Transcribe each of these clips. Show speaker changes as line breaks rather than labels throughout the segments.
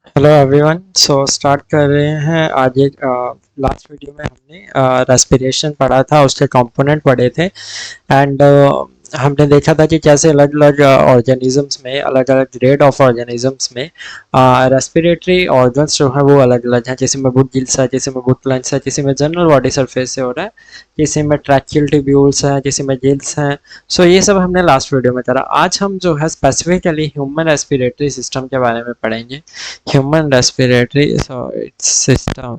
Hello everyone. So start कर रहे हैं। आज एक लास्ट वीडियो में हमने रेस्पिरेशन पढ़ा था, उसके कंपोनेंट पढ़े थे। एंड हमने देखा था कि कैसे अलग अलग ऑर्गेनिजम्स में, अलग अलग ग्रेड ऑफ ऑर्गेनिजम्स में रेस्पिरेटरी ऑर्गन्स जो है वो अलग अलग हैं। किसी में बुक गिल्स है, किसी में बुक लंग्स है, किसी में जनरल बॉडी सरफेस से हो रहा है, किसी में ट्रैकियल ट्यूब्यूल्स हैं, किसी में गिल्स हैं। सो ये सब हमने लास्ट वीडियो में करा। आज हम जो है स्पेसिफिकली ह्यूमन रेस्पिरेटरी सिस्टम के बारे में पढ़ेंगे। Human respiratory system.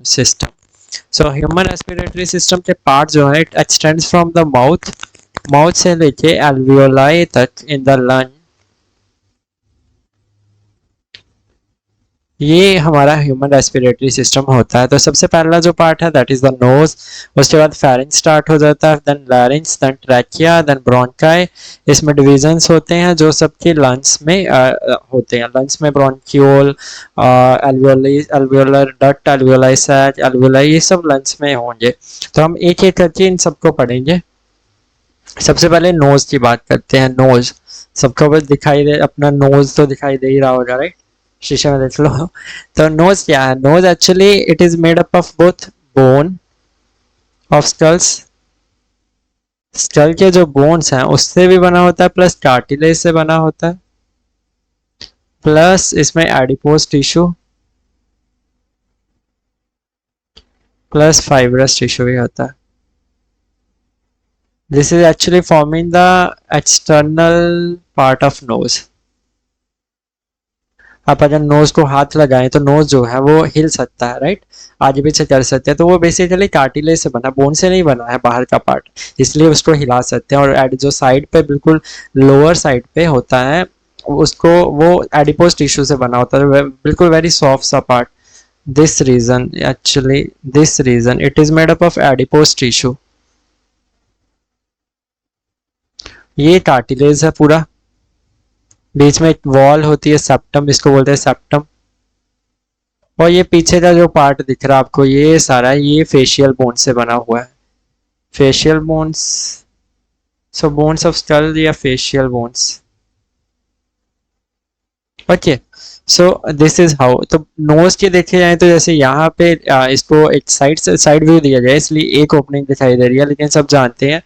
So human respiratory system के पार्ट जो है, it extends from the mouth, mouth से लेके एल्वियोलाई तक इन द लंग। ये हमारा ह्यूमन रेस्पिरेटरी सिस्टम होता है। तो सबसे पहला जो पार्ट है दैट इज द नोज। उसके बाद फेरिंक्स स्टार्ट हो जाता है, then larynx, then trachea, then bronchi. इसमें डिविजन्स होते हैं जो सबके लंग्स में होते हैं। लंग्स में bronchiole, alveoli, alveolar duct, alveoli sac, alveoli, ये सब लंग्स में होंगे। तो हम एक एक करके इन सबको पढ़ेंगे। सबसे पहले नोज की बात करते हैं। नोज सबको बस दिखाई दे, अपना नोज तो दिखाई दे ही रहा होगा, राइट? शीशे में देख लो। तो नोज क्या है? Nose actually it is made up of both bone of skulls. Skull के जो बोन्स हैं उससे भी बना होता है, प्लस कार्टिलेज से बना होता है, प्लस इसमें adipose tissue, plus fibrous tissue भी होता है। This is actually forming the external part of nose. आप अगर नोज को हाथ लगाएं तो नोज जो है वो हिल सकता है, राइट? आगे पीछे कर सकते हैं। तो वो बेसिकली कार्टिलेज से बना, बोन से नहीं बना है बाहर का पार्ट, इसलिए उसको हिला सकते हैं। और जो साइड पे बिल्कुल लोअर साइड पे होता है, उसको वो एडिपोज टिश्यू से बना होता है, बिल्कुल वेरी सॉफ्ट सा part. This region actually, this region it is made up of adipose tissue. ये कार्टिलेज है पूरा। बीच में एक वॉल होती है सेप्टम, इसको बोलते हैं सेप्टम। और ये पीछे का जो पार्ट दिख रहा है आपको, ये सारा ये फेशियल बोन से बना हुआ है। Facial bones, so bones of skull या facial bones. Okay, so this is how. तो नोज के देखे जाए तो जैसे यहाँ पे इसको एक साइड से साइड व्यू दिया जाए, इसलिए एक ओपनिंग दिखाई दे रही है, लेकिन सब जानते हैं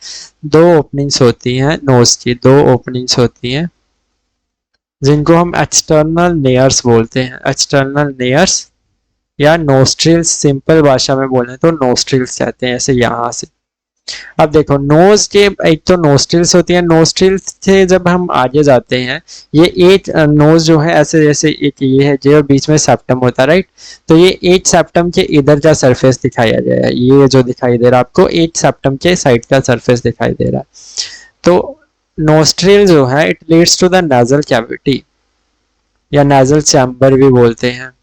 दो ओपनिंग्स होती हैं नोज की, दो ओपनिंग्स होती हैं, जिनको हम एक्सटर्नल नेयर्स बोलते हैं। एक्सटर्नल नेयर्स या नोस्ट्रिल्स, सिंपल भाषा में बोले तो नोस्ट्रिल्स कहते हैं, ऐसे यहाँ से। अब देखो नोज के एक तो नोस्ट्रिल्स होती है, नोस्ट्रिल्स से जब हम आगे जाते हैं, ये एक नोज जो है ऐसे, जैसे एक ये है जो बीच में सेप्टम होता है, राइट? तो ये एक सेप्टम के इधर का सरफेस दिखाया गया है, ये जो दिखाई दे रहा है आपको, एक सेप्टम के साइड का सरफेस दिखाई दे रहा है। तो नोस्ट्रिल जो है it leads to the nasal cavity, या नेजल चैम्बर भी बोलते हैं।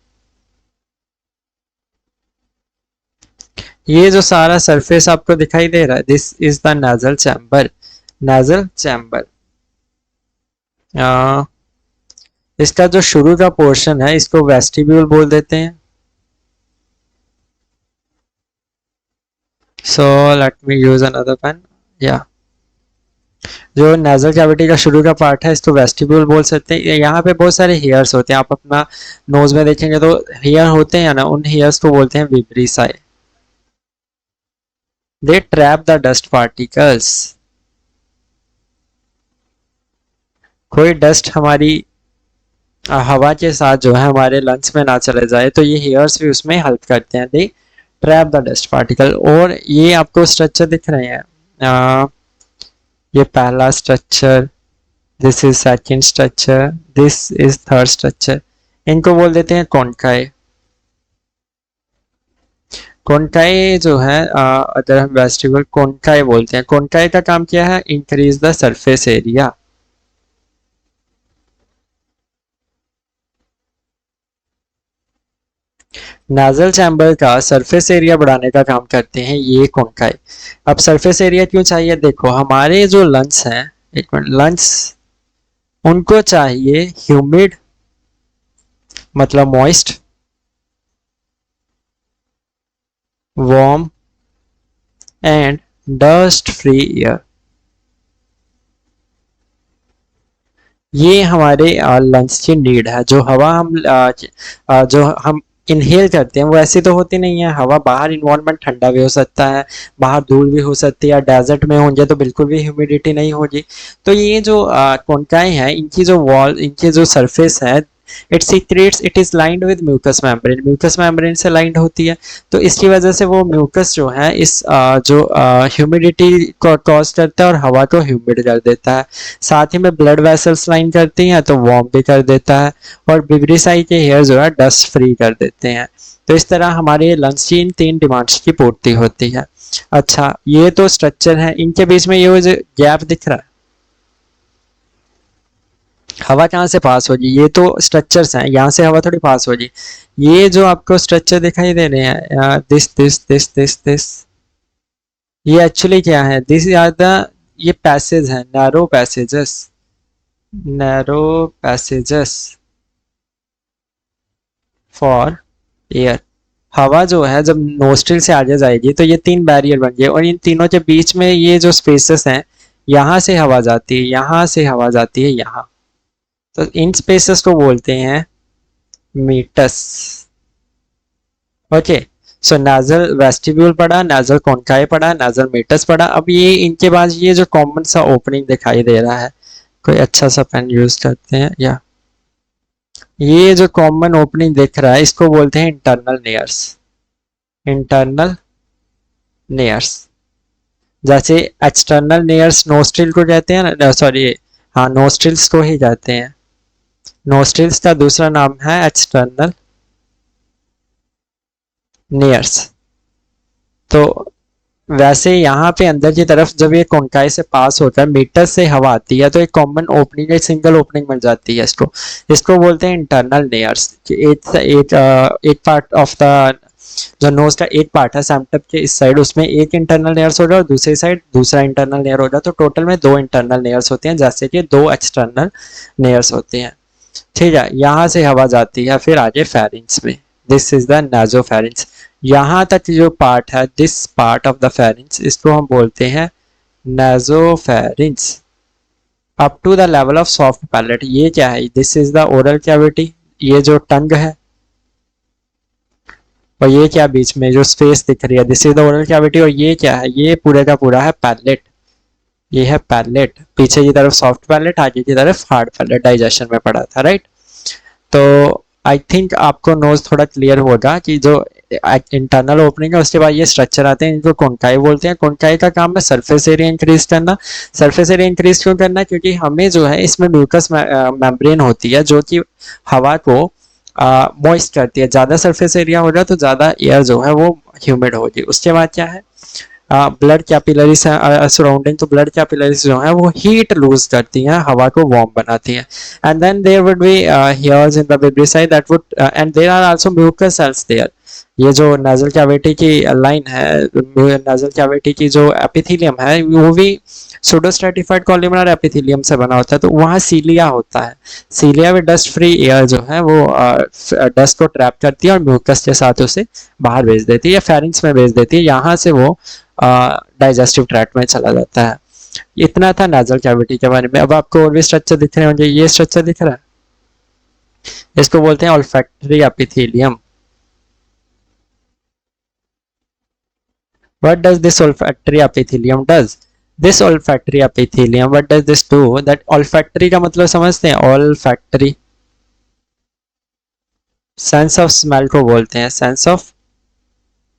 ये जो सारा सरफेस आपको दिखाई दे रहा है, this is the nasal chamber. Nasal chamber, इसका जो शुरू का पोर्शन है इसको वेस्टिब्यूल बोल देते हैं। So let me use another pen. या जो नेजल कैविटी का शुरू का पार्ट है इसको वेस्टिब्यूल बोल सकते हैं। यहाँ पे बहुत सारे हेयर्स होते हैं, आप अपना नोज में देखेंगे तो हेयर होते हैं ना, उन हेयर्स को बोलते हैं विब्रिसाई। दे ट्रैप द डस्ट पार्टिकल्स। कोई डस्ट हमारी हवा के साथ जो है हमारे लंग्स में ना चले जाए, तो ये हेयर्स भी उसमें हेल्प करते हैं। दे ट्रैप द डस्ट पार्टिकल। और ये आपको स्ट्रक्चर दिख रहे हैं, ये पहला structure, this is second structure, this is third structure. इनको बोल देते हैं कॉन्काई। कॉन्काई जो है अगर हम वेस्टिबल कॉन्काई बोलते हैं, कॉन्काई का काम क्या है? Increase the surface area. Nasal chamber का सरफेस एरिया बढ़ाने का काम करते हैं ये कॉन्काई। अब सरफेस एरिया क्यों चाहिए? देखो हमारे जो लंग्स हैं, एक मिनट, लंग्स उनको चाहिए ह्यूमिड, मतलब moist, warm and dust free air. ये हमारे लंग्स की नीड है। जो हवा हम जो हम इनहेल करते हैं वो ऐसी तो होती नहीं है। हवा बाहर इन्वायरमेंट ठंडा भी हो सकता है, बाहर धूल भी हो सकती है, डेजर्ट में होंगे तो बिल्कुल भी ह्यूमिडिटी नहीं होगी। तो ये जो कॉनकाई है, इनकी जो वॉल, इनकी जो सरफेस है, it is lined with mucus membrane, mucus membrane से लाइंड होती है। तो इसकी वजह से वो म्यूकस जो है इस जो ह्यूमिडिटी को कॉज करता है और हवा को ह्यूमिड कर देता है। साथ ही में ब्लड वेसल्स लाइन करती हैं तो वार्म भी कर देता है, और बिब्रिसाई के हेयर जो है डस्ट फ्री कर देते हैं। तो इस तरह हमारे लंग्स की इन 3 डिमांड्स की पूर्ति होती है। अच्छा, ये तो स्ट्रक्चर है, इनके बीच में ये जो गैप दिख रहा है, हवा कहाँ से पास होगी? ये तो स्ट्रक्चर्स हैं, यहाँ से हवा थोड़ी पास होगी। ये जो आपको स्ट्रक्चर दिखाई दे रहे हैं, दिस ये एक्चुअली क्या है? दिस आर द, ये पैसेज है, नैरो पैसेजेस फॉर एयर। हवा जो है जब नोस्ट्रिल से आगे जाएगी तो ये 3 बैरियर बन गए, और इन तीनों के बीच में ये जो स्पेसेस हैं, यहाँ से हवा जाती है, यहाँ से हवा जाती है, यहाँ। तो इन स्पेसेस को बोलते हैं मीटस। ओके, सो नाजल वेस्टिब्यूल पढ़ा, नाजल कॉन्काई पढ़ा, नाजल मीटस पढ़ा। अब ये इनके बाद ये जो कॉमन सा ओपनिंग दिखाई दे रहा है, कोई अच्छा सा पेन यूज करते हैं, या ये जो कॉमन ओपनिंग दिख रहा है इसको बोलते हैं इंटरनल नेयर्स। इंटरनल नेयर्स, जैसे एक्सटर्नल नेयर्स नोस्ट्रिल को कहते हैं ना, सॉरी, हाँ, नोस्ट्रिल्स को ही कहते हैं। नोस्ट्रिल्स का दूसरा नाम है एक्सटर्नल नेयर्स। तो वैसे यहाँ पे अंदर की तरफ जब ये कॉन्काई से पास होता है, मीटर से हवा आती है, तो एक कॉमन ओपनिंग, एक सिंगल ओपनिंग बन जाती है। इसको बोलते हैं इंटरनल नेयर्स। एक पार्ट ऑफ द, जो नोज का एक पार्ट है सेप्टम के इस साइड, उसमें एक इंटरनल लेयर्स हो जाए और दूसरी साइड दूसरा इंटरनल लेयर हो जाए, तो टोटल में 2 इंटरनल लेयर्स होते हैं, जैसे कि 2 एक्सटर्नल लेयर्स होते हैं। ठीक है, यहाँ से हवा जाती है फिर आगे फेरिंग्स में। This is the nasopharynx. यहाँ तक जो पार्ट है, this part of the pharynx, इसको हम बोलते हैं nasopharynx. Up to the level of soft palate. ये क्या है? This is the oral cavity, ये जो टंग है, और ये क्या बीच में जो स्पेस दिख रही है, this is the oral cavity. और ये क्या है? ये पूरे का पूरा है पैलेट। ये है पैलेट, पीछे की तरफ सॉफ्ट पैलेट, आगे की तरफ हार्ड पैलेट, डाइजेशन में पड़ा था, राइट। तो आई थिंक आपको नोज थोड़ा क्लियर होगा कि जो इंटरनल ओपनिंग है उसके बाद ये स्ट्रक्चर आते हैं, इनको कॉन्काई बोलते हैं। कॉन्काई का काम है सरफेस एरिया इंक्रीज करना। सरफेस एरिया इंक्रीज क्यों करना? क्योंकि हमें जो है इसमें म्यूकस मेम्ब्रेन होती है जो कि हवा को मॉइस्ट करती है। ज़्यादा सरफेस एरिया होगा तो ज़्यादा एयर जो है वो ह्यूमिड होगी। उसके बाद क्या है? ब्लड कैपिलरीज सराउंडिंग, तो ब्लड कैपिलरीज जो है वो हीट लूज करती हैं, हवा को वार्म बनाती हैं। And then there would be hairs in the vibrissae that would, and there are also mucus cells there. ये जो नाजल कैविटी की लाइन है, नाजल कैविटी की जो एपिथेलियम है वो भी सुडोस्ट्रेटिफाइड कॉलमनार एपिथेलियम से बना होता है। तो वहाँ सीलिया होता है। सीलिया में डस्ट फ्री एयर जो है वो डस्ट को ट्रैप करती है और म्यूकस के साथ उसे बाहर भेज देती है या फेरिंग्स में भेज देती है। यहाँ से वो डाइजेस्टिव ट्रैक्ट में चला जाता है। इतना था नाजल कैविटी के बारे में। अब आपको और भी स्ट्रक्चर दिख रहे होंगे। ये स्ट्रक्चर दिख रहा है, इसको बोलते हैं olfactory epithelium. What does this olfactory epithelium does? This olfactory epithelium, what does this do? That olfactory का मतलब समझते हैं? olfactory, सेंस ऑफ स्मेल को बोलते हैं, सेंस ऑफ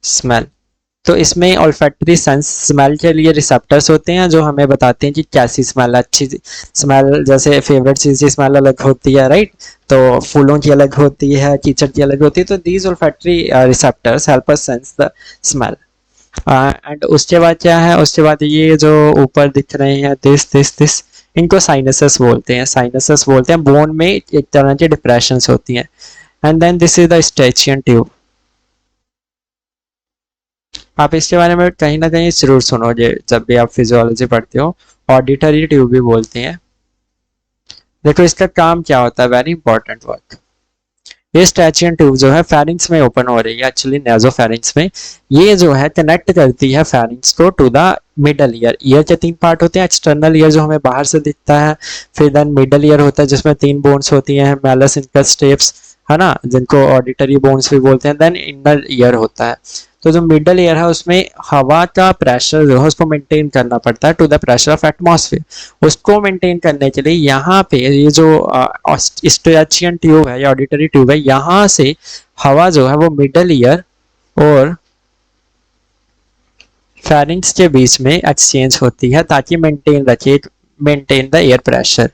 स्मेल। तो इसमें ऑल्फैक्टरी सेंस स्मेल के लिए रिसेप्टर्स होते हैं जो हमें बताते हैं कि कैसी स्मेल, अच्छी स्मेल, जैसे फेवरेट चीज़ की स्मेल अलग होती है, राइट। तो फूलों की अलग होती है, कीचड़ की अलग होती है। तो these olfactory receptors help us sense the smell. And उसके बाद क्या है? उसके बाद ये जो ऊपर दिख रहे हैं, दिस इनको साइनसेस बोलते हैं। साइनसेस बोलते हैं, बोन में एक तरह की डिप्रेशंस होती हैं। And then this is the eustachian tube. आप इसके बारे में कहीं ना कहीं जरूर सुनोगे जब भी आप फिजियोलॉजी पढ़ते हो। ऑडिटरी ट्यूब भी बोलते हैं। देखो इसका काम क्या होता है, वेरी इंपॉर्टेंट वर्क। ये स्टैचियन ट्यूब जो है फेरिंग्स में ओपन हो रही है, एक्चुअली नेजोफेरिंग्स में। ये जो है कनेक्ट करती है फेरिंग्स को to the middle ear. Ear के 3 पार्ट होते हैं, एक्सटर्नल ईयर जो हमें बाहर से दिखता है, फिर देन मिडल ईयर होता है जिसमें 3 बोन्स होती हैं, मैलस, इनकस, स्टेप्स, है ना, जिनको ऑडिटरी बोन्स भी बोलते हैं। देन इनर ईयर होता है। तो जो मिडल ईयर है उसमें हवा का प्रेशर जो है उसको मेंटेन करना पड़ता है to the pressure of atmosphere. उसको मेंटेन करने के लिए यहाँ पे ये जो स्ट्रेचियन ट्यूब है या ऑडिटरी ट्यूब है, यहाँ से हवा जो है वो मिडल ईयर और फेरिंग्स के बीच में एक्सचेंज होती है ताकि maintain the air pressure.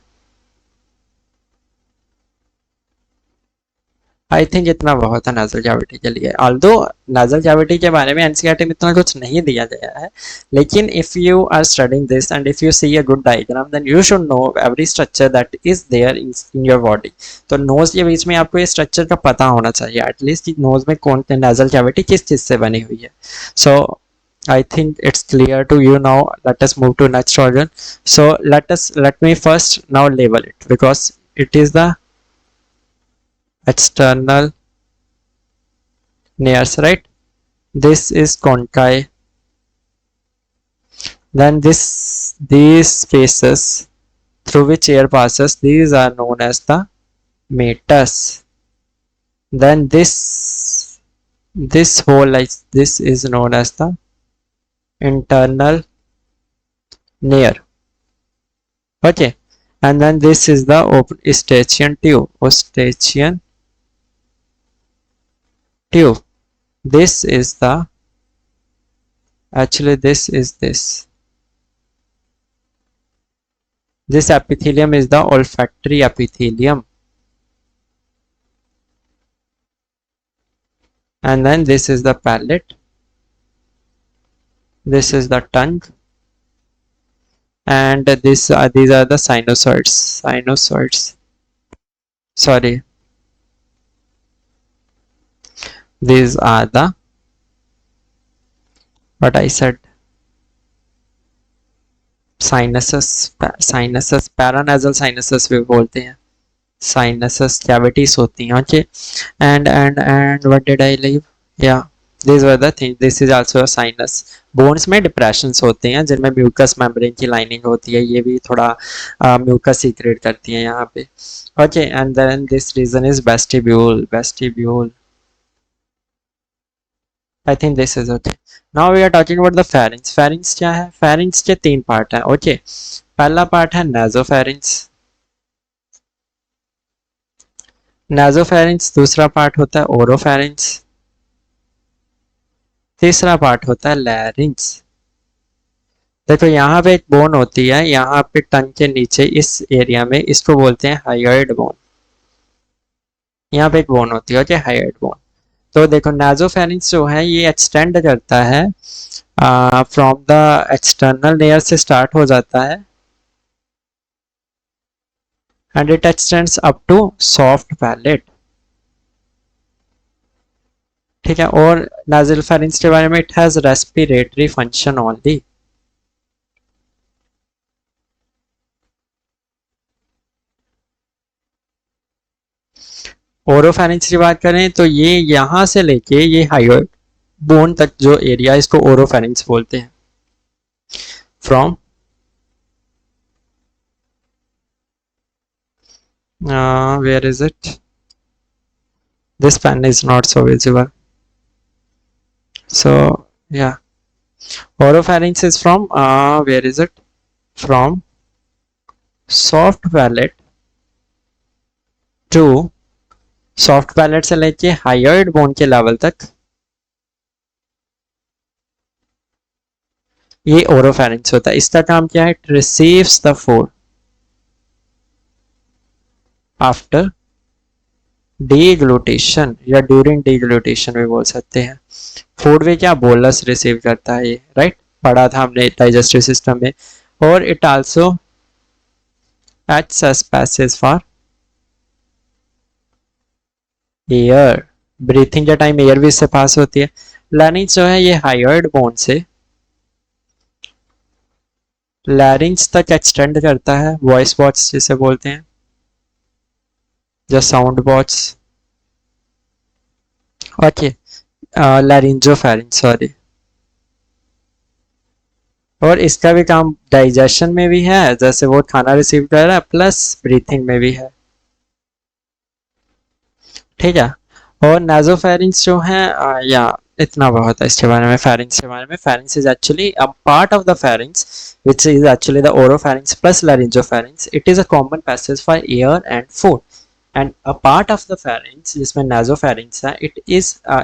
I think इतना बहुत है नाजल कैविटी के लिए। ऑल्दो नाजल कैविटी के बारे में एनसीईआरटी में इतना कुछ नहीं दिया गया है, लेकिन if you are studying this and if you see a good diagram then you should know every structure that is there in your body. तो नोज के बीच में आपको ये स्ट्रक्चर का पता होना चाहिए एटलीस्ट कि नोज में कौन सी नाजल कैविटी किस चीज से बनी हुई है। सो I think it's clear to you now. Let us move to next organ. So let me first now label it because it is the external nares, right? This is conchae. Then these spaces through which air passes, these are known as the meatus. Then this hole like this is known as the internal nares. Okay, and then this is the open Eustachian tube. Eustachian tube. This is the actually this epithelium is the olfactory epithelium, and then this is the palate, this is the tongue, and these are the sinusoids. Sorry, these are the what I said sinuses, paranasal sinuses भी बोलते हैं, sinuses cavities होती हैं। okay, and what did I leave? Yeah, these were the things. This is also a sinus. Bones में depressions होते हैं जिनमें mucus membrane की लाइनिंग होती है, ये भी थोड़ा म्यूकस सीक्रेट करती है यहाँ पे। Okay, and then this region is vestibule. I think this is okay. Now we are talking about the pharynx. Pharynx क्या है? Pharynx के 3 पार्ट हैं। ओके, पहला पार्ट है nasopharynx। nasopharynx दूसरा पार्ट होता है oropharynx। तीसरा पार्ट होता है larynx। देखो यहाँ पे एक बोन होती है, यहाँ पे टंग के नीचे इस एरिया में, इसको बोलते हैं हाइयोइड बोन। यहाँ पे एक बोन होती है, ओके, हाइयोइड बोन। तो देखो नाजोफेरिंक्स जो है ये एक्सटेंड करता है फ्रॉम द एक्सटर्नल लेयर से स्टार्ट हो जाता है and it extends up to soft palate. ठीक है, और नाजोफेरिंक्स के बारे में it has respiratory function only. Oropharynx की बात करें तो ये यहां से लेके ये हाइयोइड बोन तक जो एरिया, इसको ओरोफेरिंक्स बोलते हैं। From where is it? This pen is not so visible. So yeah, oropharynx is from where is it? From soft palate to soft palate से लेके हाइयोइड बोन के लेवल तक ये ओरोफेरिंक्स होता है। इसका काम क्या है? It receives the food after deglutition या ड्यूरिंग डीग्लूटेशन भी बोल सकते हैं। फूड में क्या बोलस रिसीव करता है ये, राइट, पढ़ा था हमने डाइजेस्टिव सिस्टम में। और it also acts as passage for air, breathing के टाइम एयर भी इससे पास होती है। लैरिंक्स जो है ये हाइयोइड बोन से लैरिंक्स तक एक्सटेंड करता है, वॉइस बॉक्स जिसे बोलते हैं, जो sound box. Okay, laryngopharynx, sorry. और इसका भी काम डाइजेशन में भी है, जैसे वो खाना रिसीव कर रहा है, प्लस ब्रीथिंग में भी है। ठीक है। और नाजोफेरिंक्स जो है, या इतना बहुत है इसके बारे में। फेरिंग्स के बारे में, pharynx is actually a part of the pharynx which is actually the oropharynx plus laryngopharynx. It is a common passage for air and food. And a part of the pharynx जिसमें nasopharynx है,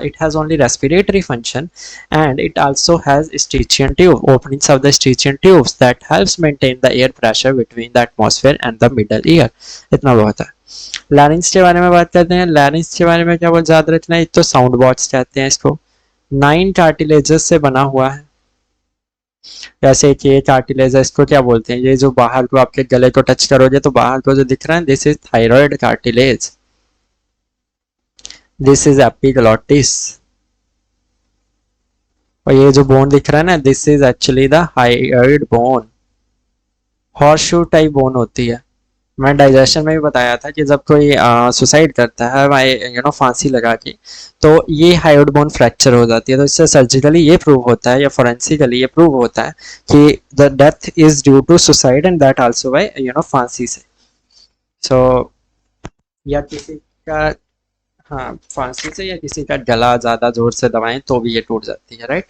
it has only respiratory function, and it also has Stygian tube, openings of the Stygian tubes that helps maintain the air pressure between the atmosphere and the middle ear. इतना बहुत है। Larynx के बारे में बात करते हैं। लैरिंक्स के बारे में क्या बहुत याद रखना है, एक तो साउंड बॉक्स कहते हैं इसको, 9 कार्टिलेजेस से बना हुआ है। जैसे कि ये कार्टिलेज है, इसको क्या बोलते हैं, ये जो बाहर को आपके गले को टच करोगे तो बाहर को जो दिख रहा है, this is thyroid cartilage, this is epiglottis. और ये जो बोन दिख रहा है ना, this is actually the hyoid bone. Horseshoe type bone होती है। मैं डाइजेशन में भी बताया था कि जब कोई सुसाइड करता है, फांसी लगा के, तो ये हाइयोइड बोन फ्रैक्चर हो जाती है। तो इससे सर्जिकली ये प्रूव होता है, या फोरेंसिकली ये प्रूव होता है कि the death is due to suicide, and that also by फांसी से। सो या किसी का, हाँ, फांसी से, या किसी का गला ज़्यादा जोर से दबाएं तो भी ये टूट जाती है, राइट।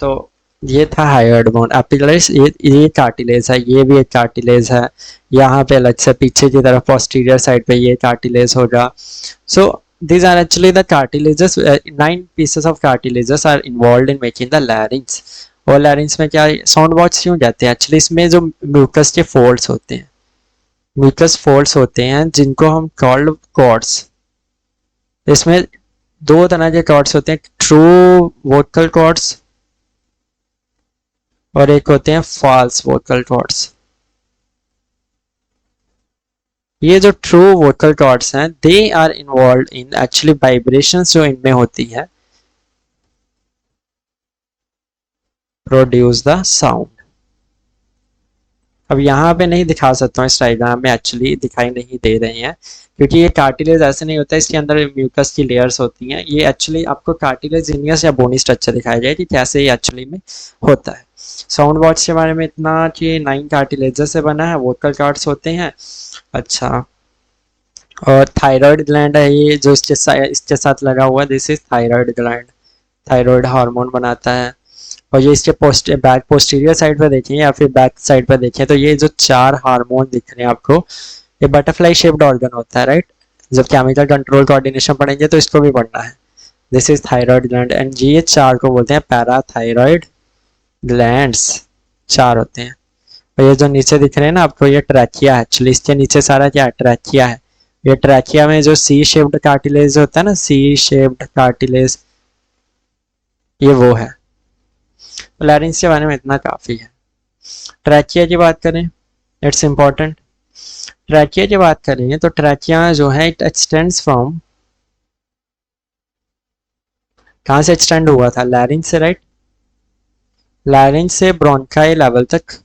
तो ये था हाइयोइड बोन। एपिग्लॉटिस ये कार्टिलेज है, ये भी एक कार्टिलेज है। यहाँ पे अलग से पीछे की तरफ पोस्टीरियर साइड पे ये कार्टिलेज होगा। सो these are actually the cartilages, 9 pieces of cartilages are involved in making the larynx। और larynx में क्या साउंड बॉक्स क्यों कहते हैं, एक्चुअली इसमें जो म्यूकस के फोल्ड्स होते हैं, म्यूकस फोल्ड्स होते हैं जिनको हम कॉल्ड कॉर्ड्स। इसमें दो तरह के कॉर्ड्स होते हैं, ट्रू वोकल कॉर्ड्स और एक होते हैं फॉल्स वोकल कॉर्ड्स। ये जो ट्रू वोकल कॉर्ड्स हैं, they are involve in actually vibrations जो इनमें होती है, प्रोड्यूस द साउंड। अब यहाँ पे नहीं दिखा सकता हूँ, इस डायग्राम में एक्चुअली दिखाई नहीं दे रहे हैं, क्योंकि ये कार्टिलेज ऐसे नहीं होता है, इसके अंदर म्यूकस की लेयर्स होती हैं। ये एक्चुअली आपको कार्टिलेजिनियस या बोनी स्ट्रक्चर दिखाया जाए कि कैसे ये एक्चुअली में होता है। साउंड बॉक्स के बारे में इतना कि 9 कार्टिलेजेस से बना है, वोकल कॉर्ड्स होते हैं। अच्छा, और थायराइड ग्लैंड है ये जो इसके साथ लगा हुआ है, this is thyroid gland, thyroid hormone बनाता है। और ये इसके बैक पोस्टीरियर साइड पे देखें या फिर बैक साइड पे देखें, तो ये जो 4 हार्मोन दिख रहे हैं आपको, ये बटरफ्लाई शेप्ड ऑर्गन होता है, राइट। जब केमिकल कंट्रोल कोऑर्डिनेशन पढ़ेंगे तो इसको भी पढ़ना है। This is thyroid gland, and ये 4 को बोलते हैं पैराथायराइड ग्लैंड्स, 4 होते हैं। और ये जो नीचे दिख रहे हैं ना आपको, ये ट्रैकिया है, एक्चुअली इसके नीचे सारा क्या ट्रैकिया है। ये ट्रैकिया में जो सी शेप्ड कार्टिलेज होता है ना, सी शेप्ड कार्टिलेज, ये वो है। लैरिंक्स के बारे में इतना काफी है। ट्रैकिया की बात करें, इट्स इंपॉर्टेंट। ट्रैकिया की बात करेंगे तो ट्रैकिया जो है, इट एक्सटेंड्स फ्रॉम, कहाँ से एक्सटेंड हुआ था, लैरिंक्स से, राइट। लैरिंक्स से ब्रोंकाई लेवल तक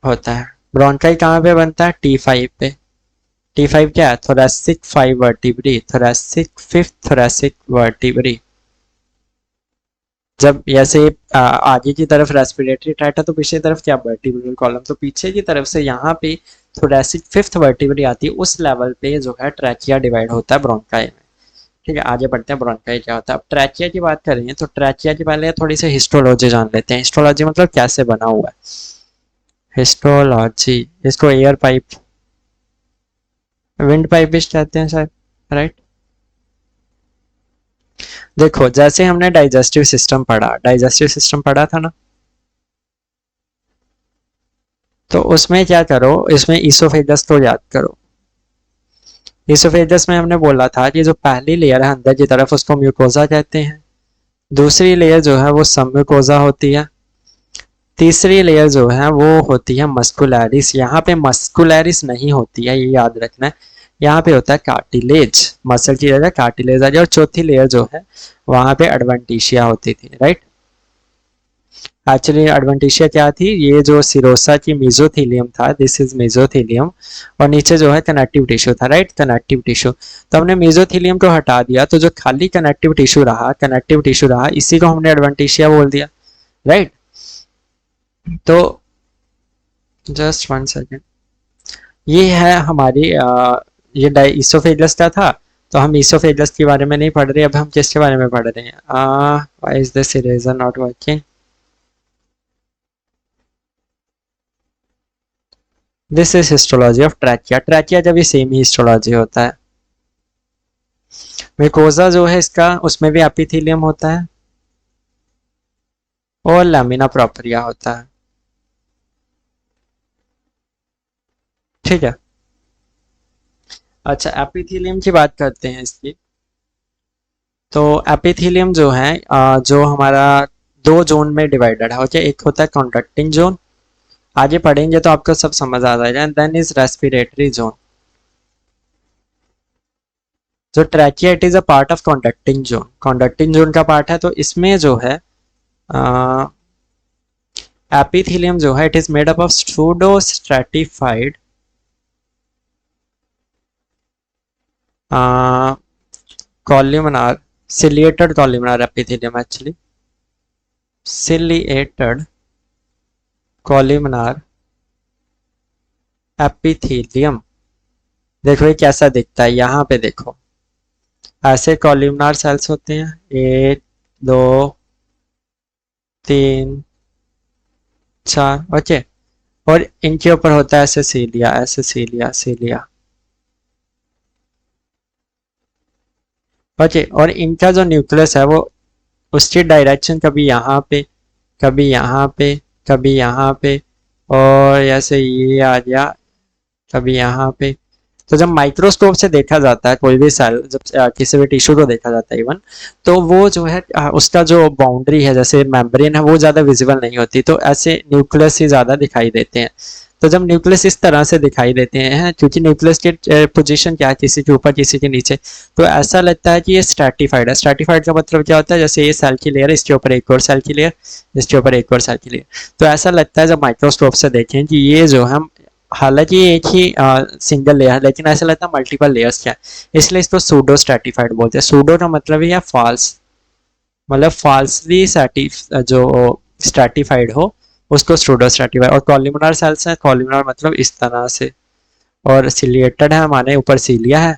होता है। ब्रोंकाई कहाँ पे बनता है, T5 पे। T5 क्या है, thoracic 5 vertebrae, thoracic 5th thoracic vertebrae. जब ऐसे आगे की तरफ रेस्पिरेटरी ट्रैक्ट है, तो पीछे तरफ क्या, वर्टिब्रल कॉलम, तो पीछे की तरफ से यहाँ पे थोरैसिक 5th वर्टिब्री आती है, उस लेवल पे जो है ट्रैकिया डिवाइड होता है ब्रोंकाई में। ठीक है, आगे बढ़ते हैं, ब्रोंकाई क्या होता है। अब ट्रैकिया की बात करेंगे तो ट्रैकिया की पहले थोड़ी सी हिस्टोलॉजी जान लेते हैं। हिस्टोलॉजी मतलब कैसे बना हुआ है, हिस्टोलॉजी, इसको एयर पाइप, विंड पाइप भी कहते हैं शायद, राइट। देखो, जैसे हमने डाइजेस्टिव सिस्टम पढ़ा, डाइजेस्टिव सिस्टम पढ़ा था ना, तो उसमें क्या करो, इसमें ईसोफेगस को याद करो। ईसोफेगस में हमने बोला था कि जो पहली लेयर है अंदर की तरफ, उसको म्यूकोजा कहते हैं। दूसरी लेयर जो है वो सबम्यूकोजा होती है। तीसरी लेयर जो है वो होती है मस्कुलैरिस। यहाँ पे मस्कुलैरिस नहीं होती है, ये याद रखना है। यहाँ पे होता है कार्टिलेज, मसल की जगह कार्टिलेज आ जाए। और चौथी लेयर जो है वहां पे एडवेंटिशिया होती थी, राइट। एक्चुअली एडवेंटिशिया क्या थी, ये जो सिरोसा की मेसोथीलियम था, दिस इज मेसोथीलियम, और नीचे जो है कनेक्टिव टिश्यू था, राइट, कनेक्टिव टिश्यू। तो हमने मेसोथीलियम को हटा दिया, तो जो खाली कनेक्टिव टिश्यू रहा, कनेक्टिव टिश्यू रहा, इसी को हमने एडवेंटिशिया बोल दिया, राइट। तो जस्ट 1 सेकेंड, ये है हमारी ये इसोफेगस का था। तो हम इसोफेगस के बारे में नहीं पढ़ रहे, अब हम किसके बारे में पढ़ रहे हैं, why is this eraser not working. This is histology of trachea. Trachea का भी सेम ही हिस्टोलॉजी होता है। म्यूकोजा जो है इसका, उसमें भी एपिथेलियम होता है और लैमिना प्रोपरिया होता है, ठीक है। अच्छा, एपिथेलियम की बात करते हैं इसकी। तो एपिथेलियम जो है जो हमारा दो जोन में डिवाइडेड है, ओके। एक होता है कॉन्डक्टिंग जोन, आगे पढ़ेंगे तो आपको सब समझ आ जाएगा, and then is respiratory zone. जो trachea, it is a part of conducting zone, conducting zone का पार्ट है। तो इसमें जो है एपिथेलियम जो है, it is made up of pseudo stratified columnar, ciliated columnar epithelium, actually ciliated columnar epithelium. देखो ये कैसा दिखता है, यहाँ पे देखो, ऐसे कॉल्यूमिनार सेल्स होते हैं, 1 2 3 4, ओके। और इनके ऊपर होता है ऐसे सीलिया, ऐसे सीलिया, सीलिया, ओके। और इनका जो न्यूक्लियस है वो, उसकी डायरेक्शन कभी यहाँ पे, कभी यहाँ पे, कभी यहाँ पे, और ऐसे ये आ गया, कभी यहाँ पे। तो जब माइक्रोस्कोप से देखा जाता है कोई भी सेल, जब किसी भी टिश्यू को देखा जाता है इवन, तो वो जो है उसका जो बाउंड्री है, जैसे मेम्ब्रेन है, वो ज़्यादा विजिबल नहीं होती, तो ऐसे न्यूक्लियस ही ज़्यादा दिखाई देते हैं। तो जब न्यूक्लियस इस तरह से दिखाई देते हैं, क्योंकि न्यूक्लियस की पोजीशन क्या है, किसी के ऊपर किसी के नीचे, तो ऐसा लगता है कि ये स्ट्रैटिफाइड है। स्ट्रैटिफाइड का मतलब क्या होता है, जैसे ये सेल की लेयर, इसके ऊपर एक और सेल की लेयर, इसके ऊपर एक और सेल की लेयर। तो ऐसा लगता है जब माइक्रोस्कोप से देखें कि ये जो हम, हालांकि एक ही सिंगल लेयर है, लेकिन ऐसा लगता है मल्टीपल लेयर्स क्या है, इसलिए इसको सूडो स्ट्रैटिफाइड बोलते हैं। सूडो का मतलब ही है फॉल्स, मतलब फॉल्सली जो स्ट्रैटिफाइड हो, उसको सूडो स्ट्रैटिफाइड। और कॉल्यूमिनार सेल्स है, कॉल्यूमिनार मतलब इस तरह से, और सिलिएटेड है, माने ऊपर सीलिया है।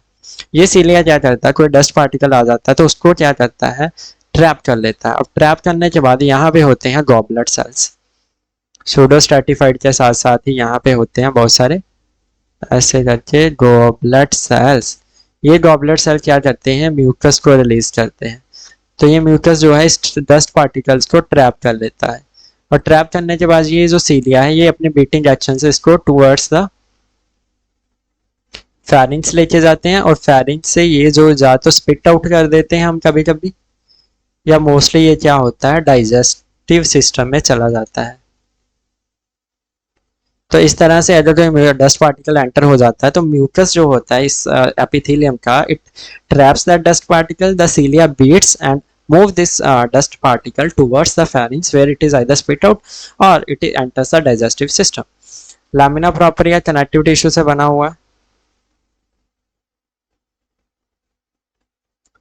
ये सीलिया क्या करता है, कोई डस्ट पार्टिकल आ जाता है तो उसको क्या करता है, ट्रैप कर लेता है। अब ट्रैप करने के बाद यहाँ पे होते हैं गॉबलेट सेल्स, सूडो स्ट्रैटिफाइड के साथ साथ ही यहाँ पे होते हैं बहुत सारे ऐसे करके गॉबलेट सेल्स। ये गॉबलेट सेल क्या करते हैं, म्यूकस को रिलीज करते हैं। तो ये म्यूकस जो है इस डस्ट पार्टिकल्स को ट्रैप कर लेता है, और ट्रैप करने के बाद ये जो सीलिया है, ये अपने बीटिंग एक्शन से इसको टूवर्ड्स द फेरिंग्स लेके जाते हैं, और फेरिंग्स से ये जो जा तो स्पिट आउट कर देते हैं हम कभी कभी, या मोस्टली ये क्या होता है, डाइजेस्टिव सिस्टम में चला जाता है। तो इस तरह से अगर कोई डस्ट पार्टिकल एंटर हो जाता है, तो म्यूकस जो होता है इस एपिथेलियम का, it traps that dust particle, the cilia beats and move this dust particle towards the pharynx where it is either spit out or it enters the digestive system. Lamina propria connective tissue से बना हुआ है,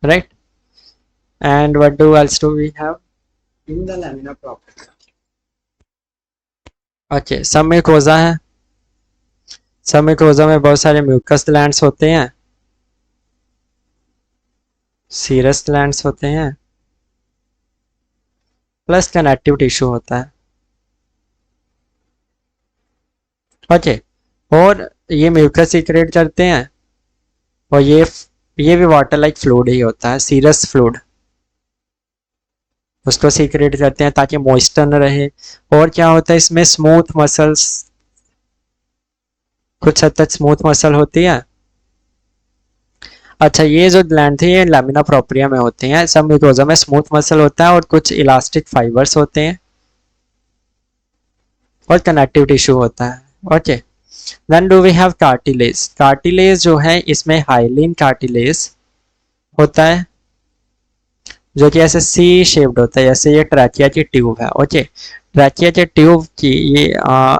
right? And what do else do we have in the lamina propria? Okay, सब mucosa है, सब mucosa में बहुत सारे म्यूकस ग्लैंड्स होते हैं, सीरस ग्लैंड्स होते हैं, प्लस कनेक्टिव टिश्यू होता है, ओके। और ये म्यूकस सीक्रेट करते हैं, और ये भी वाटर लाइक फ्लूइड ही होता है, सीरस फ्लूइड, उसको सीक्रेट करते हैं ताकि मॉइस्चर न रहे। और क्या होता है इसमें, स्मूथ मसल्स, कुछ हद तक स्मूथ मसल होती है। अच्छा, ये जो ग्लैंड थे ये लैमिना प्रोप्रिया में होते हैं, सब म्यूकोजा में स्मूथ मसल होता है और कुछ इलास्टिक फाइबर्स होते हैं, और कनेक्टिव टिश्यू होता है, okay. Then do we have cartilage. Cartilage जो है इसमें हाइलिन कार्टिलेज होता है, जो कि ऐसे सी शेप्ड होता है, जैसे ये ट्रैकिया की ट्यूब है, ओके। ट्रैकिया के ट्यूब की ये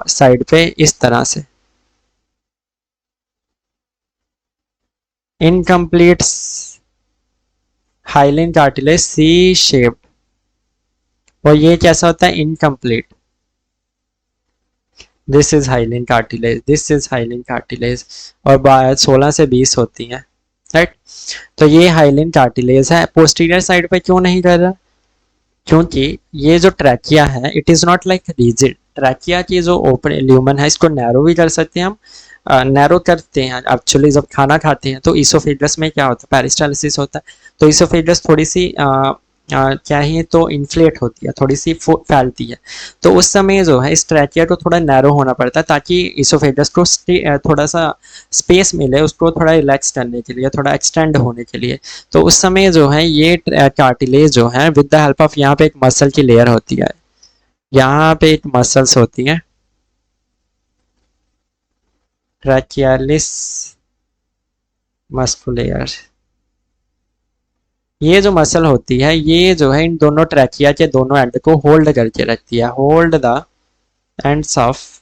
साइड पे इस तरह से incomplete hyaline cartilage C shaped, और ये कैसा होता है incomplete, this is hyaline cartilage, this is hyaline cartilage, और 16 से 20 होती हैं, राइट। तो ये हाइलिन कार्टिलेज है। पोस्टीरियर साइड पे क्यों नहीं कर रहा, क्योंकि ये जो ट्रैकिया है it is not like rigid. Trachea की जो ओपन ल्यूमन है इसको नैरो भी कर सकते हैं हम, नैरो करते हैं एक्चुअली जब खाना खाते हैं तो इसोफेगस में क्या होता है, पेरिस्टालिसिस होता है, तो इसोफेगस थोड़ी सी क्या है तो इन्फ्लेट होती है, थोड़ी सी फैलती है, तो उस समय जो है इस ट्रैकिया को थोड़ा नैरो होना पड़ता है ताकि इसोफेगस को थोड़ा सा स्पेस मिले उसको थोड़ा रिलैक्स करने के लिए, थोड़ा एक्सटेंड होने के लिए। तो उस समय जो है ये कार्टिलेज जो है विद द हेल्प ऑफ यहाँ पे एक मसल की लेयर होती है, यहाँ पे एक मसल्स होती हैं ट्रैकियालिस मस्कुलेयर, ये जो मसल होती है ये जो है इन दोनों ट्रैकिया के दोनों एंड को होल्ड करके रखती है, hold the ends of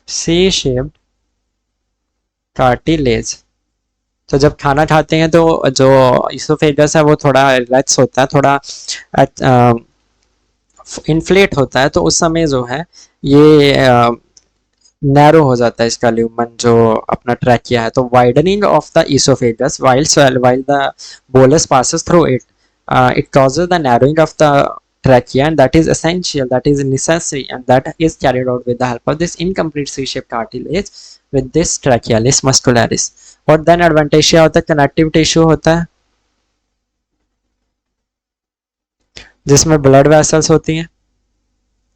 C shaped cartilage. तो जब खाना खाते हैं तो जो इसोफेगस है वो थोड़ा रिलैक्स होता है, थोड़ा इन्फ्लेट होता है, तो उस समय जो है ये नैरो हो जाता है इसका ल्यूमन जो अपना ट्रैकिया है। तो widening of the oesophagus while the bolus passes through it, it causes the narrowing of the trachea, and that is essential, that is necessary, and that is carried out with the help of this incomplete C-shaped cartilage with this trachealis muscularis। और then advantage क्या होता है, connective tissue होता है जिसमें blood vessels होती हैं,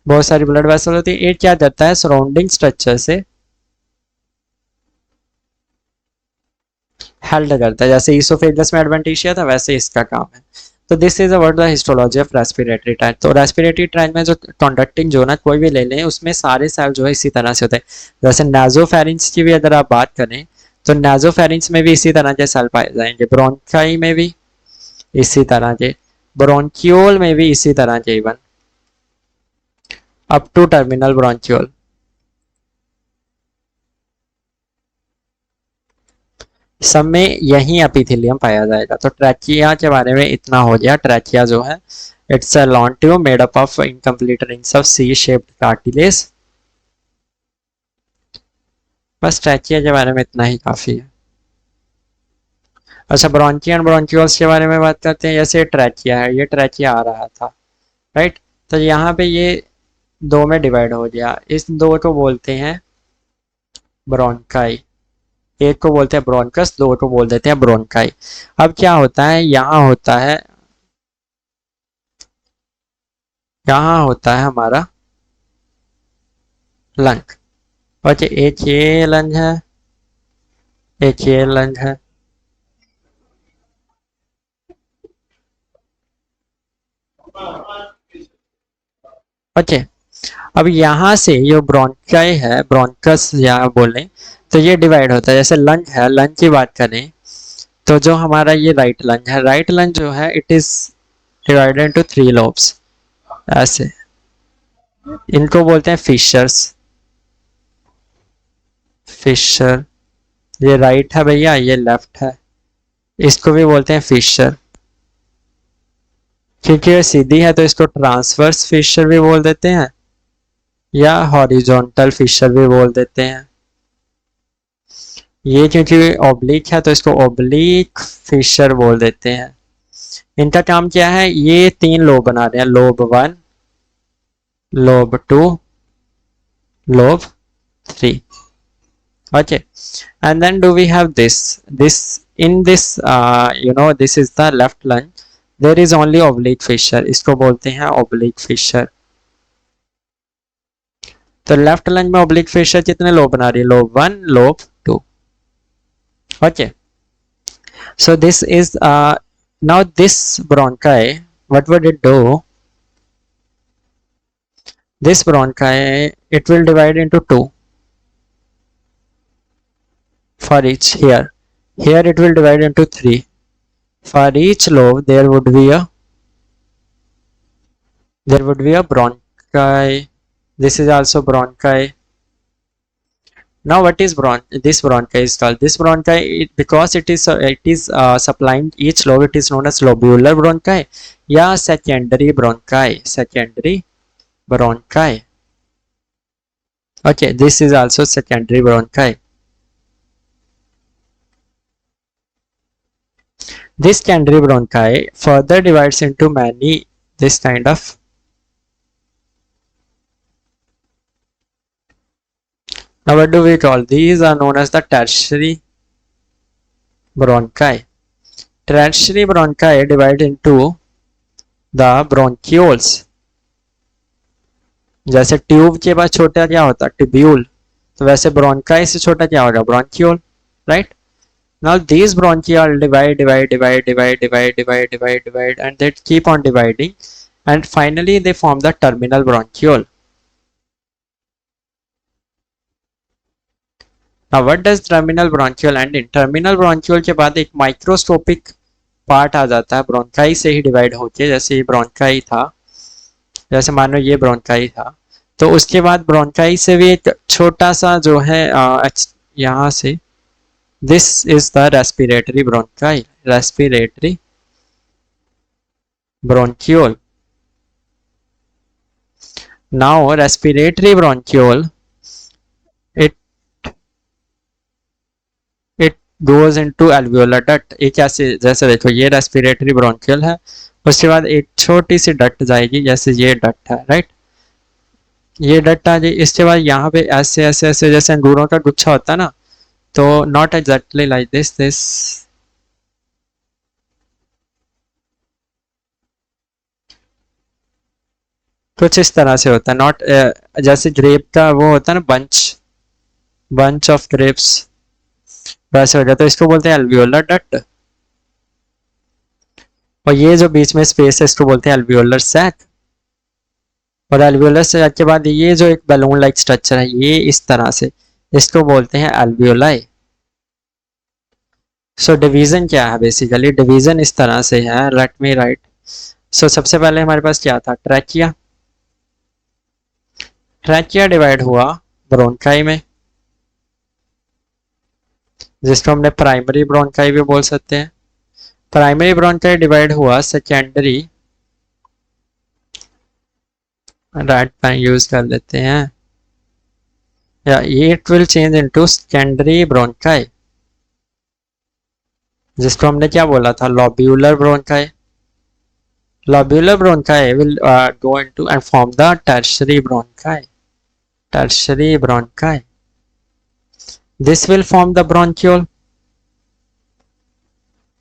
बहुत सारी ब्लड वेसल होती है। ये क्या करता है, सराउंडिंग स्ट्रक्चर से हेल्ड करता है, जैसे इसोफेगस में एडवेंटिशिया था वैसे इसका काम है। तो this is about the histology of respiratory tract. तो रेस्पिरेटरी ट्रैक्ट में जो कंडक्टिंग जोन है कोई भी ले लें उसमें सारे सेल जो है इसी तरह से होते हैं। जैसे नाजोफेरिंक्स की भी अगर आप बात करें तो नाजोफेरिंक्स में भी इसी तरह के सेल पाए जाएंगे, ब्रोंकाई में भी इसी तरह के, ब्रोंक्यूल में भी इसी तरह के, even up to terminal bronchiole. सब में यही एपिथेलियम पाया जाएगा। तो ट्रैकिया के बारे में इतना हो गया। ट्रैकिया जो है it's a long tube made up of incomplete rings of C shaped cartilage. बस ट्रैकिया के बारे में इतना ही काफी है। अच्छा, ब्रोंकी एंड ब्रोंक्यूल्स के बारे में बात करते हैं। जैसे ट्रैकिया है, ये ट्रैकिया आ रहा था, राइट। तो यहाँ पे ये दो में डिवाइड हो गया, इस दो को बोलते हैं ब्रोंकाई, एक को बोलते हैं ब्रोंकस, दो को बोल देते हैं ब्रोंकाई। अब क्या होता है, यहाँ होता है हमारा लंग। ओके, एक ये लंग है, एक ये लंग है। ओके, अब यहाँ से जो ब्रोंकाई है, ब्रोंकस या बोले तो ये डिवाइड होता है। जैसे लंग है, लंग की बात करें तो जो हमारा ये राइट लंग है, राइट लंग जो है it is divided into 3 lobes, ऐसे इनको बोलते हैं फिशर्स, फिशर। ये राइट है भैया, ये लेफ्ट है, इसको भी बोलते हैं फिशर। क्योंकि ये सीधी है तो इसको ट्रांसवर्स फिशर भी बोल देते हैं या हॉरिजॉन्टल फिशर भी बोल देते हैं। ये क्योंकि ओब्लिक है तो इसको ओब्लिक फिशर बोल देते हैं। इनका काम क्या है, ये 3 लोब बना रहे हैं, lobe 1, lobe 2, lobe 3। Okay, and then do we have this in this this is the left lung, there is only oblique fissure, इसको बोलते हैं oblique fissure। तो लेफ्ट लंग में oblique fissure कितने लोब बना रही है, lobe 1, lobe 2। okay, so this is now this bronchi, what would it do, this bronchi it will divide into 2 for each, here it will divide into 3, for each lobe there would be a bronch, bronchi. This is also bronchi. Now what is this bronchi is called? This bronchi, because it is supplying each lobe, it is known as lobular bronchi या secondary bronchi. Secondary bronchi. Okay, this is also secondary bronchi. This secondary bronchi further divides into many this kind of. Now what do we call? These are known as the tertiary bronchi. Tertiary bronchi divide into the bronchioles. जैसे tube के पास छोटा क्या होता है? Tubule. तो वैसे bronchi से छोटा क्या होगा? Bronchiole, right? Now these bronchi divide, and they keep on dividing, and finally they form the terminal bronchiole. Now what does terminal bronchiole end in? Terminal bronchiole के बाद एक माइक्रोस्कोपिक पार्ट आ जाता है ब्रोंकाई से ही डिवाइड होके. जैसे ये bronchi था, जैसे मान लो ये ब्रोंकाई था, तो उसके बाद ब्रोंकाई से भी एक छोटा सा जो है यहाँ से, this is the respiratory bronchi, respiratory bronchiole. Now respiratory bronchiole, it goes into alveolar duct. एक ऐसे, जैसे देखो ये respiratory bronchiole है, उसके बाद एक छोटी सी डक्ट जाएगी, जैसे ये डक्ट है, राइट? ये डक्ट आ जाए, इसके बाद यहाँ पे ऐसे ऐसे ऐसे जैसे अंगूरों का गुच्छा होता है ना, तो not exactly like this कुछ इस तरह से होता है. नॉट जैसे ग्रेप का वो होता है ना, बंच ऑफ ग्रेप्स, वैसे हो जाता है. इसको बोलते हैं एल्वियोलर डक्ट. और ये जो बीच में स्पेस है, इसको बोलते हैं एल्वियोलर सैक. और एल्वियोलर सैक के बाद ये जो एक बैलून लाइक स्ट्रक्चर है, ये इस तरह से, इसको बोलते हैं एल्वियोलाई. सो डिवीजन क्या है? बेसिकली डिवीजन इस तरह से है, लेट मी राइट. सो सबसे पहले हमारे पास क्या था? ट्रैकिया. ट्रैकिया डिवाइड हुआ ब्रोंकाई में, जिसको हमने प्राइमरी ब्रोंकाई भी बोल सकते हैं. प्राइमरी ब्रोंकाई डिवाइड हुआ सेकेंडरी, राइट पेन यूज कर लेते हैं, या it will change into secondary bronchi, जिसको हमने क्या बोला था? Lobular bronchi. Lobular bronchi will go into and form the tertiary bronchi. Tertiary bronchi. This will form the bronchiole.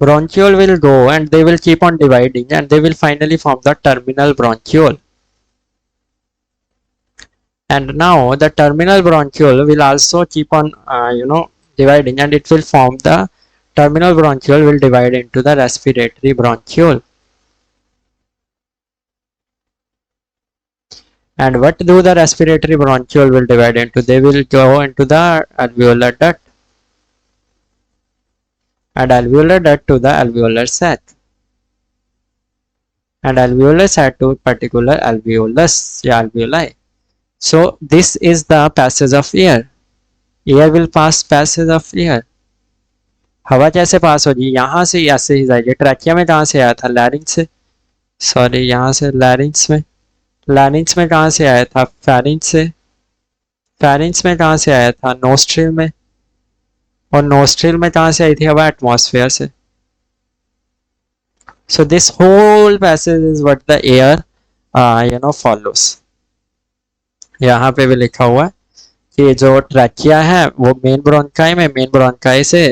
Bronchiole will go and they will keep on dividing and they will finally form the terminal bronchiole. And now the terminal bronchiole will also keep on dividing, and it will form the terminal bronchiole will divide into the respiratory bronchiole. And what do the respiratory bronchiole will divide into? They will go into the alveolar duct, and alveolar duct to the alveolar sac, and alveolar sac to particular alveolus या alveoli. So this is the passage of air. Air will pass passage of air. हवा कैसे पास होगी? यहाँ से ऐसे ही जाएगी. Trachea में कहाँ से आया था? लैरिंक्स से. सॉरी, यहाँ से लैरिंक्स में. लैरिंक्स में कहाँ से आया था? फेरिंक्स से. फेरिंक्स में कहाँ से आया था? नोस्ट्रिल में. और नोस्ट्रिल में कहाँ से आई थी हवा? एटमॉस्फेयर से. So this whole passage is what the air follows. यहाँ पे भी लिखा हुआ है कि जो ट्रैकिया है वो मेन ब्रोंकाई में, मेन ब्रोंकाई से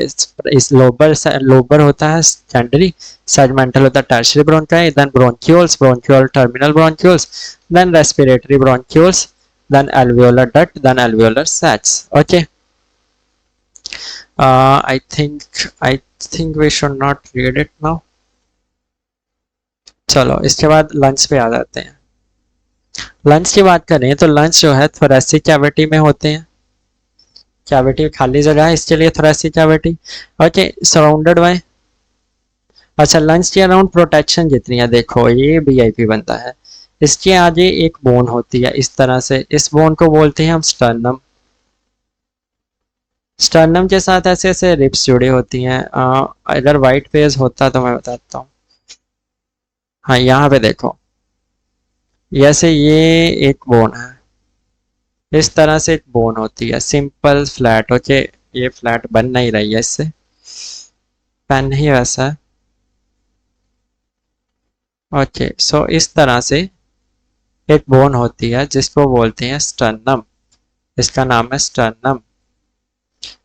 इस लोबर होता है सेकेंडरी, सेगमेंटल होता है tertiary bronchi, then bronchioles, bronchiole terminal bronchioles, then respiratory bronchioles, then alveolar duct, then alveolar sacs. Okay. I think we should not read it now. चलो इसके बाद लंग्स पे आ जाते हैं. लंग्स की बात करें तो लंग्स जो है थोरेसिक कैविटी में होते हैं. कैविटी खाली जगह है, इसके लिए thoracic cavity. Okay, surrounded by. अच्छा, लंग्स के अराउंड प्रोटेक्शन कितनी है? देखो ये वीआईपी बनता है. इसके आगे एक बोन होती है इस तरह से, इस बोन को बोलते हैं हम स्टर्नम। स्टर्नम के साथ ऐसे ऐसे रिब्स जुड़ी होती हैं। अगर वाइट पेज होता तो मैं बताता हूँ। हाँ यहाँ पे देखो, जैसे ये एक बोन है, इस तरह से एक बोन होती है सिंपल फ्लैट। ओके, ये फ्लैट बन नहीं रही है इससे, पेन नहीं वैसा है। ओके, सो इस तरह से एक बोन होती है जिसको बोलते हैं स्टर्नम। इसका नाम है स्टर्नम।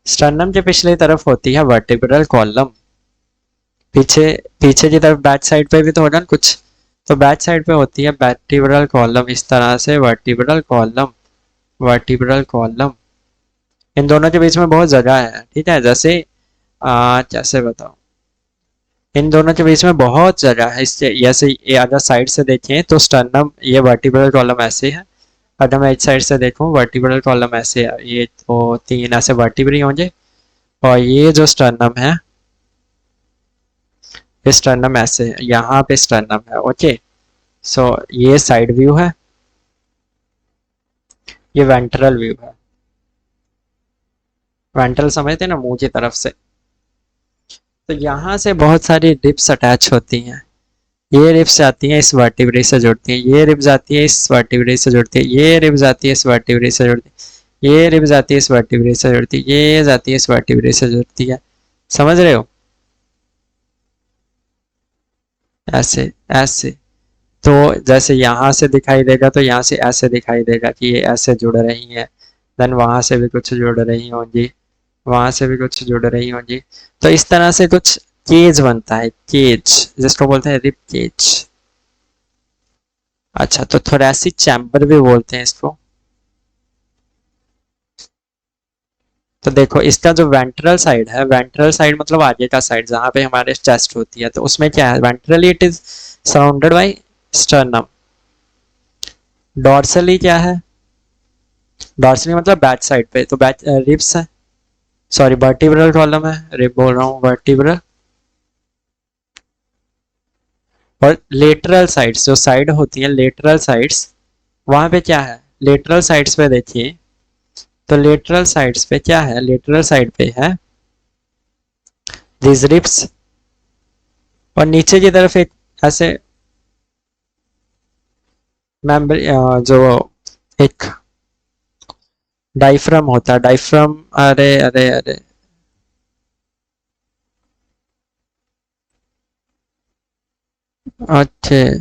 स्टर्नम के पिछली तरफ होती है वर्टिब्रल कॉलम। पीछे पीछे की तरफ बैक साइड पे भी तो होगा ना कुछ, तो बैक साइड पे होती है वर्टिब्रल कॉलम। इस तरह से वर्टिब्रल कॉलम, वर्टिब्रल कॉलम। इन दोनों के बीच में बहुत जगह है, ठीक है। जैसे कैसे बताऊं, इन दोनों के बीच में बहुत जगह है। इससे जैसे ये अगर साइड से देखें तो स्टर्नम, ये वर्टिब्रल कॉलम ऐसे है। अगर मैं इस साइड से देखूं, वर्टिब्रल कॉलम ऐसे है, ये तो तीन ऐसे वर्टिब्री होंगे। और ये जो स्टर्नम है, ये स्टर्नम ऐसे है, यहाँ पे स्टर्नम है। ओके, सो ये साइड व्यू है, ये वेंट्रल व्यू है। वेंट्रल समझते हैं ना, मुंह की तरफ से। तो यहाँ से बहुत सारी रिब्स अटैच होती हैं। ये रिब्स आती हैं इस वर्टिब्रे से जुड़ती हैं, ये रिब्स आती है इस वर्टिब्रे से जुड़ती है, ये रिब्स आती है इस वर्टिब्रे से जुड़ती है, ये रिब्स आती है इस वर्टिब्रे से जुड़ती है, ये जाती है इस वर्टिब्रे से जुड़ती है। समझ रहे हो? ऐसे ऐसे। तो जैसे यहाँ से दिखाई देगा तो यहाँ से ऐसे दिखाई देगा कि ये ऐसे जुड़ रही हैं। देन वहां से भी कुछ जुड़ रही होंगी, वहां से भी कुछ जुड़ रही होंगी। तो इस तरह से कुछ केज बनता है, केज जिसको बोलते हैं रिब केज। अच्छा, तो थोरेसिक चैम्बर भी बोलते हैं इसको। तो देखो, इसका जो वेंट्रल साइड है, वेंट्रल साइड मतलब आगे का साइड जहां पे हमारे चेस्ट होती है, तो उसमें क्या है, ventrally it is surrounded by sternum. Dorsally क्या है, डॉर्सली मतलब बैक साइड पे, तो बैक रिब्स है, सॉरी वर्टिब्रल कॉलम है, रिब बोल रहा हूँ, वर्टिब्रल। और लेटरल साइड्स, जो साइड होती है लेटरल साइड्स, वहां पे क्या है, लेटरल साइड्स पे देखिए, तो लेटरल साइड्स पे क्या है, लेटरल साइड पे है दिस रिब्स। और नीचे की तरफ एक ऐसे मेम्बर, जो एक डाइफ्रम होता है, डाइफ्रम। अरे अरे अरे, ओके,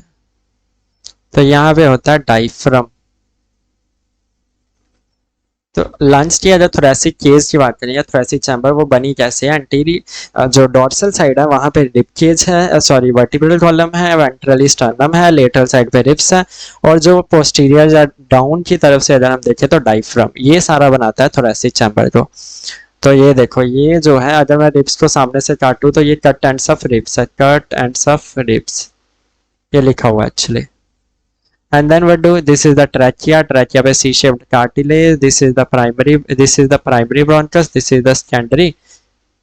तो यहाँ पे होता है डाइफ्रम। तो लंग्स की अगर थोरेसिक केज की बात करें या थोरेसिक चैम्बर, वो बनी कैसे है, एंटीरी जो डॉर्सल साइड है वहां पे रिब केज है, सॉरी वर्टिब्रल कॉलम है, वेंट्रली स्टर्नम है, लेटरल साइड पे रिब्स है, और जो पोस्टीरियर या डाउन की तरफ से अगर हम देखें तो डाइफ्रम, ये सारा बनाता है थोरेसिक चैम्बर को। तो ये देखो, ये जो है अगर मैं रिब्स को सामने से काटूं तो ये कट एंड्स ऑफ रिब्स है, कट एंड्स ऑफ रिब्स, ये लिखा हुआ है actually. And then what do, this is the trachea, trachea पे C shaped cartilage, this is the primary bronchus, this is the secondary,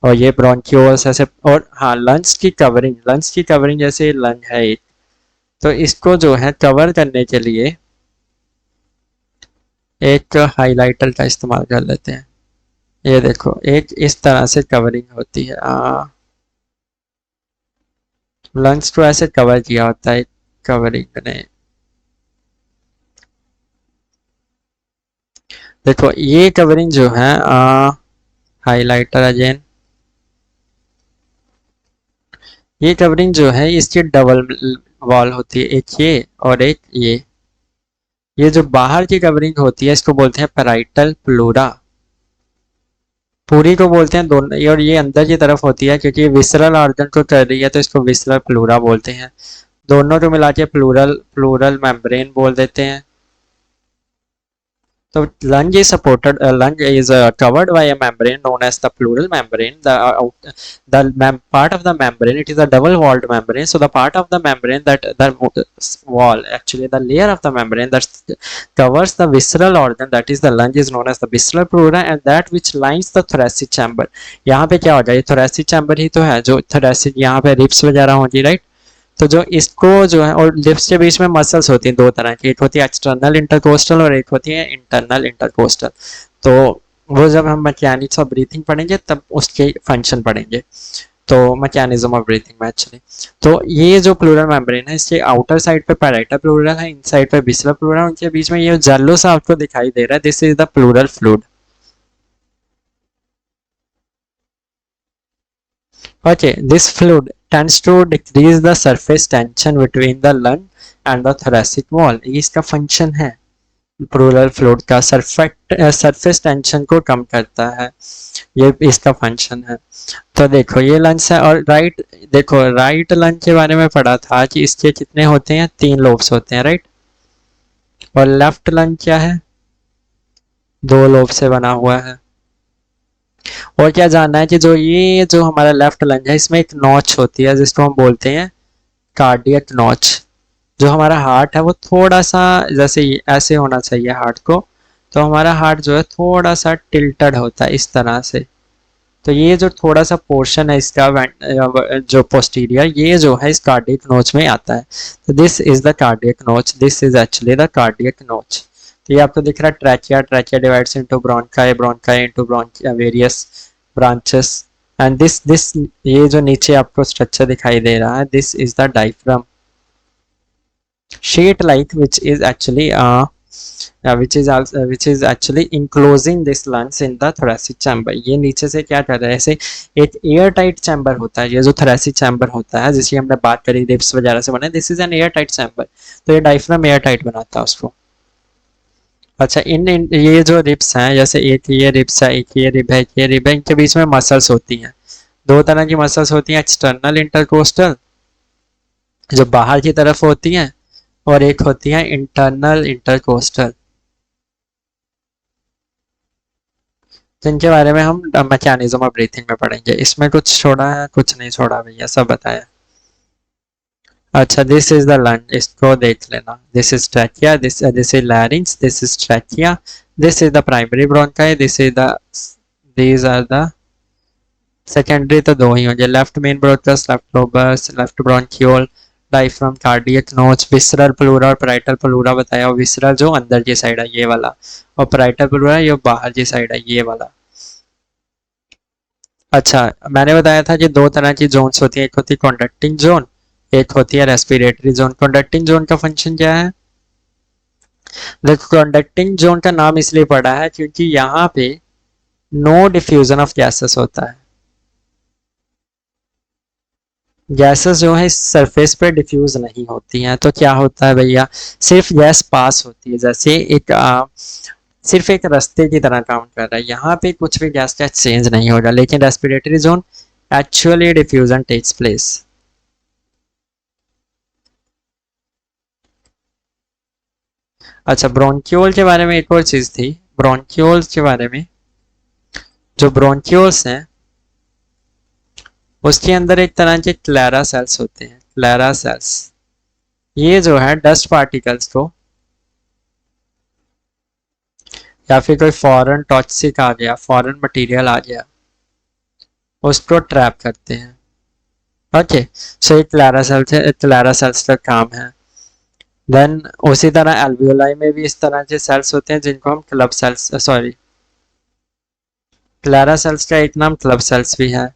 और ये bronchioles ऐसे। और हाँ, लंग्स की कवरिंग, लंग्स की कवरिंग जैसे लंग है एक, तो इसको जो है कवर करने के लिए एक हाइलाइटर का इस्तेमाल कर लेते हैं। ये देखो, एक इस तरह से कवरिंग होती है, लंग्स को ऐसे कवर किया होता है कवरिंग ने। देखो ये कवरिंग जो है, हाइलाइटर अगेन, ये कवरिंग जो है इसकी डबल वॉल होती है, एक ये और एक ये जो बाहर की कवरिंग होती है इसको बोलते हैं पैराइटल प्लूरा, पूरी को बोलते हैं दोनों। और ये अंदर की तरफ होती है क्योंकि ये विसरल ऑर्गन को कर रही है, तो इसको विसरल प्लूरा बोलते हैं। दोनों को मिला के प्लूरल प्लूरल मेम्ब्रेन बोल देते हैं। So lung is supported. Lung is covered by a membrane known as the pleural membrane. Part of the membrane, it is a double-walled membrane. So the part of the membrane that the wall, actually the layer of the membrane that covers the visceral organ, that is the lung, is known as the visceral pleura, and that which lines the thoracic chamber. यहाँ पे क्या हो जाए, thoracic chamber ही तो है जो thoracic, यहाँ पे ribs वगैरह होंगी, right? तो जो इसको जो है, और लिप्स के बीच में मसल्स होती हैं दो तरह की, एक होती है एक्सटर्नल इंटरकोस्टल और एक होती है इंटरनल इंटरकोस्टल। तो वो जब हम मैकेनिक्स ऑफ ब्रीथिंग पढ़ेंगे तब उसके फंक्शन पढ़ेंगे, तो मैकेनिज्म ऑफ ब्रीथिंग में एक्चुअली। तो ये जो प्लूरल मेम्ब्रेन है, इसके आउटर साइड पे पैराइटल प्लूरल है, इन साइड पे विसरल प्लूरल, उनके बीच में ये जेलो सा आपको दिखाई दे रहा है, this is the pleural fluid. Okay, this fluid tends to decrease the surface tension between the lung and the thoracic wall. ये इसका फंक्शन है प्लूरल फ्लूइड का, सरफेस टेंशन को कम करता है, ये इसका फंक्शन है। तो देखो ये लंग्स है, और राइट, देखो राइट लंग के बारे में पढ़ा था कि इसके कितने होते हैं, 3 लोब्स होते हैं, राइट। और लेफ्ट लंग क्या है, 2 लोब से बना हुआ है। और क्या जानना है कि जो हमारा लेफ्ट लंग है, इसमें एक नॉच होती है जिसको हम बोलते हैं कार्डियक नॉच। जो हमारा हार्ट है वो थोड़ा सा जैसे ऐसे होना चाहिए हार्ट को, तो हमारा हार्ट जो है थोड़ा सा टिल्टेड होता है इस तरह से। तो ये जो थोड़ा सा पोर्शन है इसका जो पोस्टीरियर, ये जो है इस कार्डियक नोच में आता है। तो this is the cardiac notch, this is actually the cardiac notch. तो ये आपको दिख रहा है trachea, trachea divides into bronchi, bronchi into bronchia, various branches. And this ये जो नीचे आपको स्ट्रक्चर दिखाई दे रहा है, this is the diaphragm, sheet like which is actually enclosing this lungs in the thoracic chamber। ये नीचे से क्या कर रहा है, ऐसे एक एयर टाइट चैम्बर होता है, ये जो thoracic चैम्बर होता है जिसकी हमने बात करी रिब्स वगैरह से बने, this is an air tight chamber. तो ये डायफ्राम एयर टाइट बनाता है उसको। अच्छा, इन ये जो रिब्स हैं, जैसे एक ये रिब्स है, एक ये रिब है, एक ये रिब है, इनके बीच में मसल्स होती हैं, 2 तरह की मसल्स होती हैं, एक्सटर्नल इंटरकोस्टल जो बाहर की तरफ होती हैं, और एक होती है इंटरनल इंटरकोस्टल, जिनके बारे में हम मैकेनिज्म ऑफ ब्रीथिंग में पढ़ेंगे। इसमें कुछ छोड़ा है, कुछ नहीं छोड़ा भैया, सब बताया। अच्छा, दिस इज द लंग, इसको देख लेना, this is trachea, this is larynx, this is trachea, this is the primary bronchi, this is the, these are the secondary. तो 2 ही होंगे, left main bronchus, left lobus, left bronchiole, diaphragm, cardiac notch, visceral pleura और parietal pleura बताया। और visceral जो अंदर की side है ये वाला, और पैराइटल प्लूरा ये बाहर की साइड है ये वाला। अच्छा, मैंने बताया था कि 2 तरह की जोन्स होती है, एक होती है कंडक्टिंग जोन, एक होती है रेस्पिरेटरी जोन। कंडक्टिंग जोन का फंक्शन क्या है, देखो कंडक्टिंग जोन का नाम इसलिए पड़ा है क्योंकि यहाँ पे नो डिफ्यूजन ऑफ गैसेस होता है। गैसेस जो है इस सरफेस पे डिफ्यूज नहीं होती हैं, तो क्या होता है भैया, सिर्फ गैस पास होती है, जैसे एक सिर्फ एक रास्ते की तरह काम कर रहा है, यहाँ पे कुछ भी गैस का एक्सचेंज नहीं होगा। लेकिन respiratory zone actually diffusion takes place. अच्छा, ब्रोंक्यूल के बारे में एक और चीज थी, ब्रोंक्यूल्स के बारे में, जो ब्रोंक्यूल्स हैं उसके अंदर एक तरह के क्लैरा सेल्स होते हैं, क्लैरा सेल्स। ये जो है डस्ट पार्टिकल्स को, या फिर कोई फॉरेन टॉक्सिक आ गया, फॉरेन मटेरियल आ गया, उसको ट्रैप करते हैं। ओके, सो ये क्लैरा सेल्स है, क्लैरा सेल्स का काम है। देन उसी तरह एल्वियोलाई में भी इस तरह के सेल्स होते हैं जिनको हम club cells, sorry, Clara cells का एक नाम क्लब सेल्स भी है।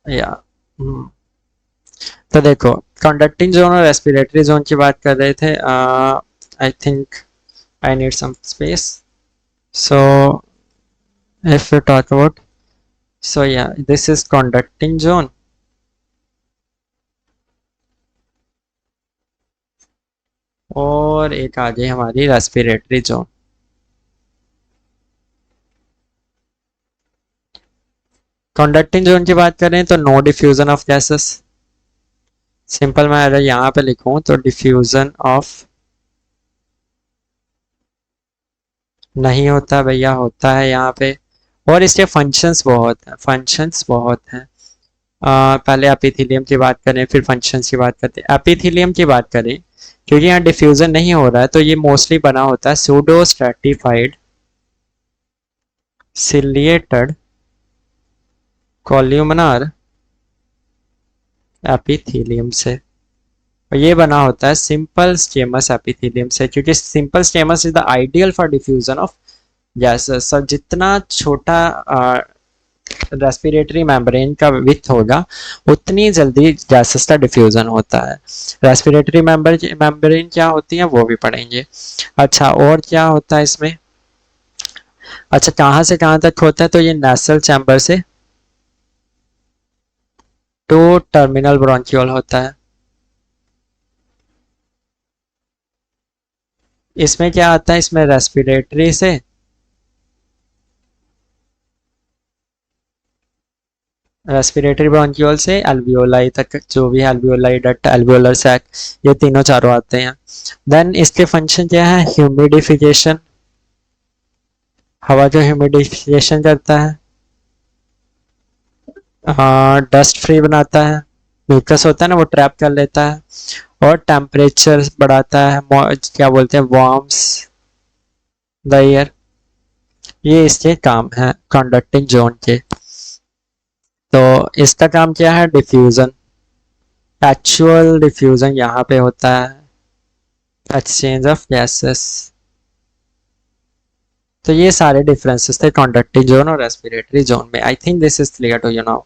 या तो देखो कंडक्टिंग जोन और रेस्पिरेटरी जोन की बात कर रहे थे। I think I need some space, so if you talk about, so yeah, this is conducting zone। और एक आ गई हमारी रेस्पिरेटरी जोन। कंडक्टिंग जोन की बात करें तो no diffusion of gases, simple मैं अगर यहाँ पे लिखूं तो डिफ्यूजन ऑफ नहीं होता भैया, होता है यहाँ पे। और इसके फंक्शंस बहुत हैं, फंक्शंस बहुत हैं। पहले एपिथेलियम की बात करें फिर फंक्शंस की बात करते हैं। एपिथेलियम की बात करें, क्योंकि यहाँ डिफ्यूजन नहीं हो रहा है तो ये मोस्टली बना होता है pseudo stratified ciliated columnar epithelium से, और ये बना होता है सिंपल स्टेमस एपिथेलियम से, क्योंकि simple stems is the ideal for diffusion of gases. Sir जितना छोटा रेस्पिरेटरी मेम्ब्रेन का विड्थ होगा उतनी जल्दी गैसेस का डिफ्यूजन होता है। रेस्पिरेटरी मेम्ब्रेन क्या होती है वो भी पढ़ेंगे। अच्छा, और क्या होता है इसमें? अच्छा, कहाँ से कहाँ तक होता है? तो ये नेसल चैम्बर से टू टर्मिनल ब्रोंकियोल होता है। इसमें क्या आता है? इसमें रेस्पिरेटरी से रेस्पिरेटरी ब्रोंकियोल से एल्वियोलाई तक, जो भी एल्वियोलाई डक्ट, एल्वियोलर सैक, ये तीनों चारों आते हैं। देन इसके फंक्शन क्या है? ह्यूमिडिफिकेशन, हवा जो ह्यूमिडिफिकेशन करता है, डस्ट फ्री बनाता है, म्यूकस होता है ना वो ट्रैप कर लेता है, और टेम्परेचर बढ़ाता है, क्या बोलते हैं, वार्म्स द एयर। ये इसके काम है कंडक्टिंग जोन के। तो इसका काम क्या है? डिफ्यूजन, एक्चुअल डिफ्यूजन यहाँ पे होता है, एक्सचेंज ऑफ गैसेस। तो ये सारे डिफरेंसेस थे कंडक्टिंग जोन और रेस्पिरेटरी जोन में। I think this is clear to you now.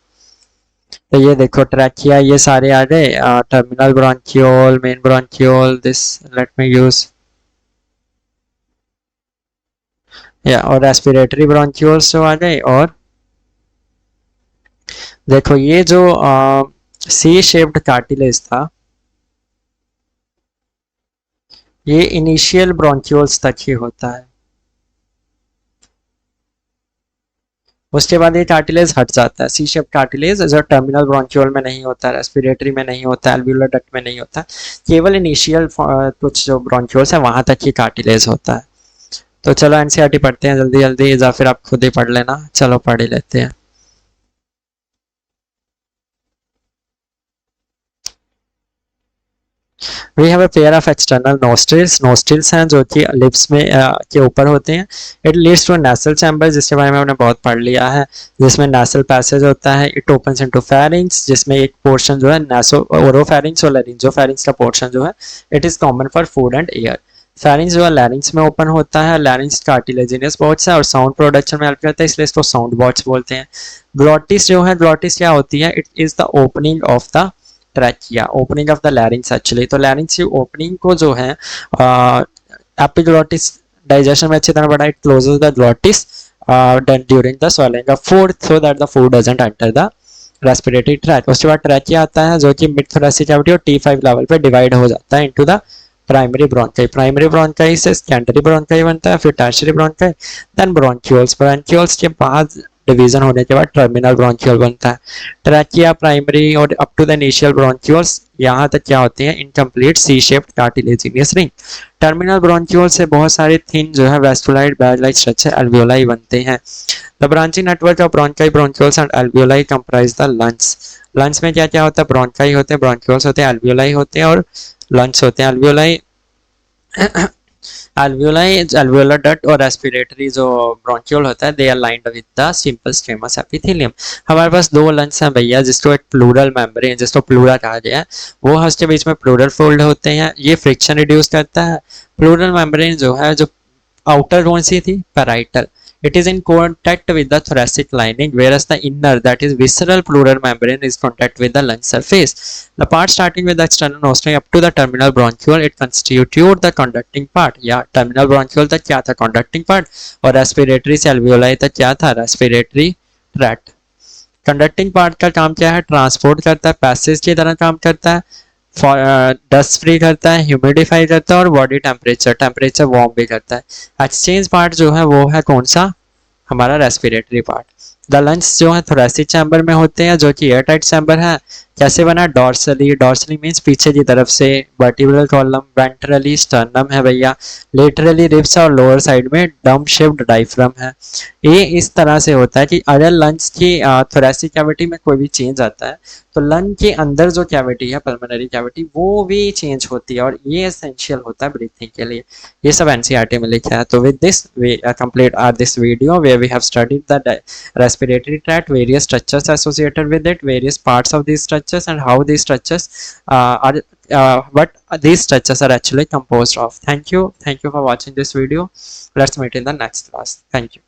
तो ये देखो ट्रैकिया, ये सारे आ गए, terminal bronchiole, main bronchiole, this let me use, या और रेस्पिरेटरी ब्रोंकियोल्स जो आ गए। और देखो ये जो सी शेप्ड कार्टिलेज था, ये इनिशियल ब्रोंकियोल्स तक ही होता है, उसके बाद ये कार्टिलेज हट जाता है। सी शेप कार्टिलेज जो टर्मिनल ब्रोंकियोल में नहीं होता, रेस्पिरेटरी में नहीं होता, एल्वियोलर डक्ट में नहीं होता, केवल इनिशियल कुछ जो ब्रोंकियोल्स है वहां तक ही कार्टिलेज होता है। तो चलो एनसीईआरटी पढ़ते हैं जल्दी जल्दी, या फिर आप खुद ही पढ़ लेना। चलो पढ़ ही लेते हैं। We have a pair of external nostrils, nostrils हैं जो कि लिप्स में के ऊपर होते हैं। It leads to nasal chamber, जिसके बारे में हमने बहुत पढ़ लिया है, जिसमें नेसल पैसेज होता है। इट ओपन्स इनटू फेरिंग्स, जिसमें एक पोर्शन जो है नेसो ओरोफेरिंग्स और लैरिंजोफेरिंग्स का पोर्शन जो है it is common for food and air. Pharynx जो है लैरिंग्स में ओपन होता है, लैरिंग्स कार्टिलेजिनस बॉड्स है और साउंड प्रोडक्शन में हेल्प करता है, इसलिए इसको साउंड बॉड्स बोलते हैं। ग्लॉटिस जो है, ग्लॉटिस क्या होती है? It is the opening of the trachea, opening of the larynx actually. तो लैरिंग्स की ओपनिंग को जो है एपिग्लॉटिस डाइजेशन में अच्छी तरह बढ़ा, it closes the glottis during the swallowing of food so that the food doesn't enter the respiratory tract। उसके बाद ट्रैकिया आता है जो कि मिड थोरेसिक कैविटी और T5 लेवल पे डिवाइड हो जाता है into the primary bronchi. Primary bronchi से सेकेंडरी ब्रोंकाई बनता है, फिर tertiary bronchi, then bronchioles. Bronchioles के बाद डिवीजन होने के बाद टर्मिनल ब्रोंक्यूल बनता है। ट्रैकिया, प्राइमरी और up to the initial bronchioles, यहाँ तक क्या होते हैं? Incomplete C shaped cartilaginous ring. Terminal bronchiole से बहुत सारे थिन जो है vesiculate bag like structure alveoli बनते हैं। The branching network of bronchi, bronchioles and alveoli comprise the lungs. Lungs में क्या क्या होता है? ब्रोंकाई होते हैं, ब्रोंक्यूल्स होते हैं, एल्वियोलाई होते हैं और लंग्स होते हैं। एल्वियोलाई alveoli, alveolar duct और रेस्पिरेटरी जो ब्रोंकियोल होता है, they are lined with the simple squamous epithelium. हमारे पास दो लंग्स हैं भैया, जिसको एक प्लूरल मेम्ब्रेन, जिसको प्लूरा कहा गया है, वो है उसके बीच में प्लूरल फोल्ड होते हैं, ये फ्रिक्शन रिड्यूस करता है। प्लूरल मेम्ब्रेन जो है, जो आउटर कौन सी थी? Parietal. It is in contact with the thoracic lining, whereas the inner, that is visceral pleural membrane, is contact with the lung surface. The part starting with the external nostril up to the terminal bronchiole, it constitute the conducting part. या terminal bronchiole तक क्या था? conducting part। और respiratory से alveoli तक क्या था? respiratory tract। Conducting part का काम क्या है? ट्रांसपोर्ट करता है, पैसेज की तरह काम करता है, डस्ट फ्री करता है, ह्यूमिडिफाई करता है और बॉडी टेम्परेचर वार्म भी करता है। एक्सचेंज पार्ट जो है वो है कौन सा? हमारा रेस्पिरेटरी पार्ट। द लंग्स जो है थोरेसिक चैम्बर में होते हैं, जो कि एयर टाइट चैम्बर है। कैसे बना? डॉर्सली, डॉर्सली मीन्स पीछे की तरफ से, वर्टिब्रल कॉलम, वेंट्रली स्टर्नम है भैया, लेटरली रिब्स और लोअर साइड में डम शेप्ड डायफ्राम है। ये इस तरह से होता है कि अगर लंग्स की थोरेसिक कैविटी में कोई भी चेंज आता है तो लंग के अंदर जो कैविटी है, पल्मोनरी कैविटी, वो भी चेंज होती है और ये एसेंशियल होता है ब्रीथिंग के लिए। ये सब एनसीईआरटी में लिखा है। तो with this we complete this video where we have studied the respiratory tract, various structures associated with it, various parts of these structures, and how these structures are what these structures are actually composed of. Thank you for watching this video. Let's meet in the next class. Thank you.